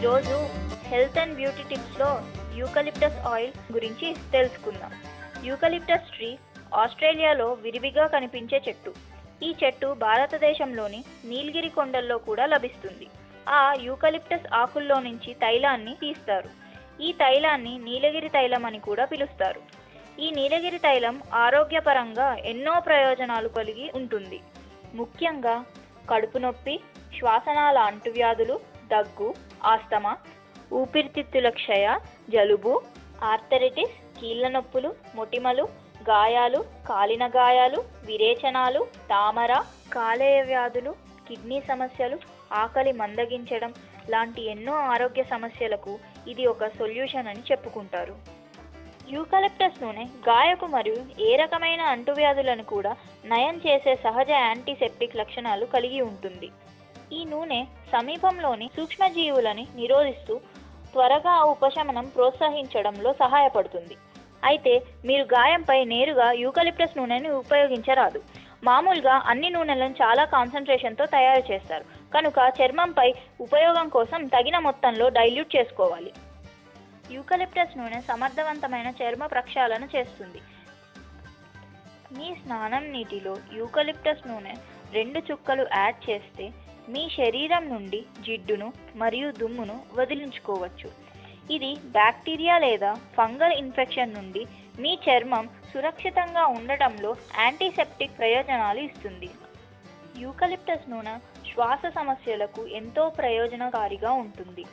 ఈరోజు health and beauty టిప్స్లో eucalyptus oil గురించి తెలుసుకుందాం. యూకలిప్టస్ ట్రీ ఆస్ట్రేలియాలో విరివిగా కనిపించే చెట్టు. ఈ చెట్టు భారతదేశంలోని నీలగిరి కొండల్లో కూడా లభిస్తుంది. ఆ యూకలిప్టస్ ఆకుల్లో నుంచి తైలాన్ని తీస్తారు. ఈ తైలాన్ని నీలగిరి తైలం అని కూడా పిలుస్తారు. ఈ నీలగిరి తైలం ఆరోగ్యపరంగా ఎన్నో ప్రయోజనాలు కలిగి ఉంటుంది. ముఖ్యంగా కడుపు నొప్పి, శ్వాసనాళ అంటువ్యాధులు, దగ్గు, ఆస్తమా, ఊపిరితిత్తుల క్షయ, జలుబు, ఆర్థరైటిస్, కీళ్ళ నొప్పులు, మొటిమలు, గాయాలు, కాలిన గాయాలు, విరేచనాలు, తామర, కాలేయ వ్యాధులు, కిడ్నీ సమస్యలు, ఆకలి మందగించడం లాంటి ఎన్నో ఆరోగ్య సమస్యలకు ఇది ఒక సొల్యూషన్ అని చెప్పుకుంటారు. యూకలిప్టస్ నూనె గాయకు మరియు ఏ రకమైన అంటువ్యాధులను కూడా నయం చేసే సహజ యాంటీసెప్టిక్ లక్షణాలు కలిగి ఉంటుంది. ఈ నూనె సమీపంలోని సూక్ష్మజీవులని నిరోధిస్తూ త్వరగా ఉపశమనం ప్రోత్సహించడంలో సహాయపడుతుంది. అయితే మీరు గాయంపై నేరుగా యూకలిప్టస్ నూనెని ఉపయోగించరాదు. మామూలుగా అన్ని నూనెలను చాలా కాన్సన్ట్రేషన్తో తయారు చేస్తారు కనుక చర్మంపై ఉపయోగం కోసం తగిన మొత్తంలో డైల్యూట్ చేసుకోవాలి. యూకలిప్టస్ నూనె సమర్థవంతమైన చర్మ ప్రక్షాళన చేస్తుంది. మీ స్నానం నీటిలో యూకలిప్టస్ నూనె 2 చుక్కలు యాడ్ చేస్తే మీ శరీరం నుండి జిడ్డును మరియు దుమ్మును వదిలించుకోవచ్చు. ఇది బ్యాక్టీరియా లేదా ఫంగల్ ఇన్ఫెక్షన్ నుండి మీ చర్మం సురక్షితంగా ఉండటంలో యాంటీసెప్టిక్ ప్రయోజనాలు ఇస్తుంది. యూకలిప్టస్ నూనె శ్వాస సమస్యలకు ఎంతో ప్రయోజనకారిగా ఉంటుంది.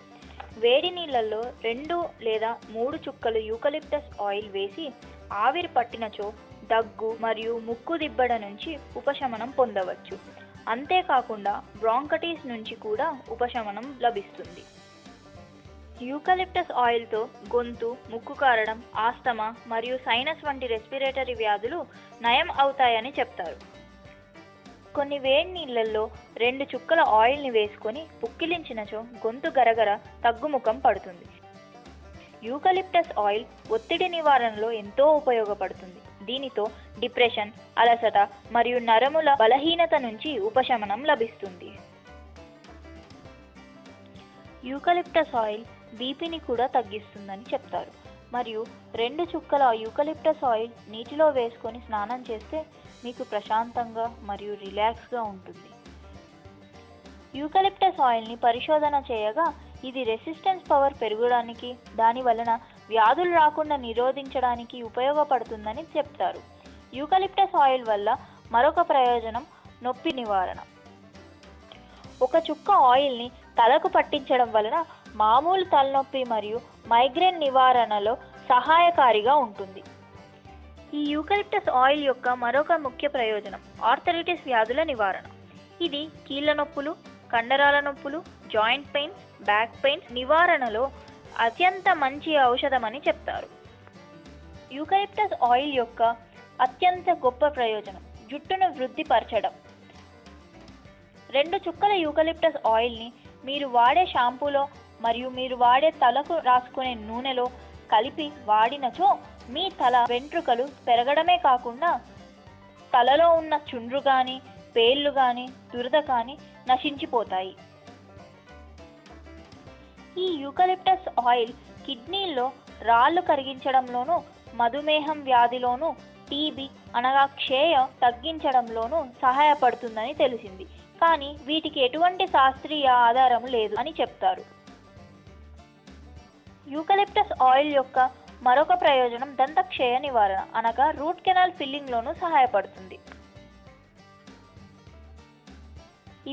వేడి నీళ్ళల్లో 2 లేదా 3 చుక్కలు యూకలిప్టస్ ఆయిల్ వేసి ఆవిరి పట్టినచో దగ్గు మరియు ముక్కు దిబ్బడ నుంచి ఉపశమనం పొందవచ్చు. అంతేకాకుండా బ్రాంకటిస్ నుంచి కూడా ఉపశమనం లభిస్తుంది. యూకలిప్టస్ ఆయిల్తో గొంతు, ముక్కు కారడం, ఆస్తమా మరియు సైనస్ వంటి రెస్పిరేటరీ వ్యాధులు నయం అవుతాయని చెప్తారు. కొన్ని వేడి నీళ్ళల్లో 2 చుక్కల ఆయిల్ని వేసుకొని పుక్కిలించినచో గొంతు గరగర తగ్గుముఖం పడుతుంది. యూకలిప్టస్ ఆయిల్ ఒత్తిడి నివారణలో ఎంతో ఉపయోగపడుతుంది. దీనితో డిప్రెషన్, అలసట మరియు నరముల బలహీనత నుంచి ఉపశమనం లభిస్తుంది. యూకలిప్టస్ ఆయిల్ బీపీని కూడా తగ్గిస్తుందని చెప్తారు. మరియు 2 చుక్కల యూకలిప్టస్ ఆయిల్ నీటిలో వేసుకొని స్నానం చేస్తే మీకు ప్రశాంతంగా మరియు రిలాక్స్గా ఉంటుంది. యూకలిప్టస్ ఆయిల్ని పరిశోధన చేయగా ఇది రెసిస్టెన్స్ పవర్ పెరగడానికి, దాని వలన వ్యాధులు రాకుండా నిరోధించడానికి ఉపయోగపడుతుందని చెప్తారు. యూకలిప్టస్ ఆయిల్ వల్ల మరొక ప్రయోజనం నొప్పి నివారణ. 1 చుక్క ఆయిల్ని తలకు పట్టించడం వలన మామూలు తలనొప్పి మరియు మైగ్రేన్ నివారణలో సహాయకారిగా ఉంటుంది. ఈ యూకలిప్టస్ ఆయిల్ యొక్క మరొక ముఖ్య ప్రయోజనం ఆర్థరైటిస్ వ్యాధుల నివారణ. ఇది కీళ్ళ నొప్పులు, కండరాల నొప్పులు, జాయింట్ పెయిన్స్, బ్యాక్ పెయిన్స్ నివారణలో అత్యంత మంచి ఔషధమని చెప్తారు. యూకలిప్టస్ ఆయిల్ యొక్క అత్యంత గొప్ప ప్రయోజనం జుట్టును వృద్ధిపరచడం. 2 చుక్కల యూకలిప్టస్ ఆయిల్ని మీరు వాడే షాంపూలో మరియు మీరు వాడే తలకు రాసుకునే నూనెలో కలిపి వాడినచో మీ తల వెంట్రుకలు పెరగడమే కాకుండా తలలో ఉన్న చుండ్రు కానీ, పేర్లు కానీ, దురద కానీ నశించిపోతాయి. ఈ యూకలిప్టస్ ఆయిల్ కిడ్నీల్లో రాళ్ళు కరిగించడంలోనూ, మధుమేహం వ్యాధిలోనూ, టీబీ అనగా క్షయ తగ్గించడంలోనూ సహాయపడుతుందని తెలిసింది. కానీ వీటికి ఎటువంటి శాస్త్రీయ ఆధారం లేదు అని చెప్తారు. యూకలిప్టస్ ఆయిల్ యొక్క మరొక ప్రయోజనం దంతక్షయ నివారణ అనగా రూట్ కెనాల్ ఫిల్లింగ్లోనూ సహాయపడుతుంది.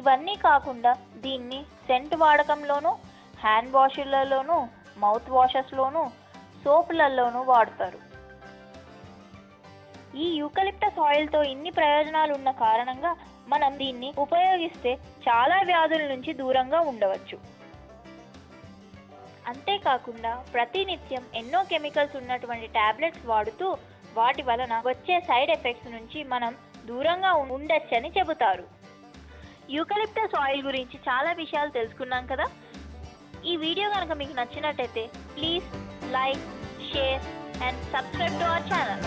ఇవన్నీ కాకుండా దీన్ని సెంట్ వాడకంలోనూ, హ్యాండ్ వాషర్లలోనూ, మౌత్ వాషెస్లోనూ, సోపులలోనూ వాడతారు. ఈ యూకలిప్టస్ ఆయిల్తో ఇన్ని ప్రయోజనాలు ఉన్న కారణంగా మనం దీన్ని ఉపయోగిస్తే చాలా వ్యాధుల నుంచి దూరంగా ఉండవచ్చు. అంతేకాకుండా ప్రతినిత్యం ఎన్నో కెమికల్స్ ఉన్నటువంటి టాబ్లెట్స్ వాడుతూ వాటి వలన వచ్చే సైడ్ ఎఫెక్ట్స్ నుంచి మనం దూరంగా ఉండొచ్చని చెబుతారు. యూకలిప్టస్ ఆయిల్ గురించి చాలా విషయాలు తెలుసుకున్నాం కదా. ఈ వీడియో కనుక మీకు నచ్చినట్టయితే please like, share and subscribe to our channel.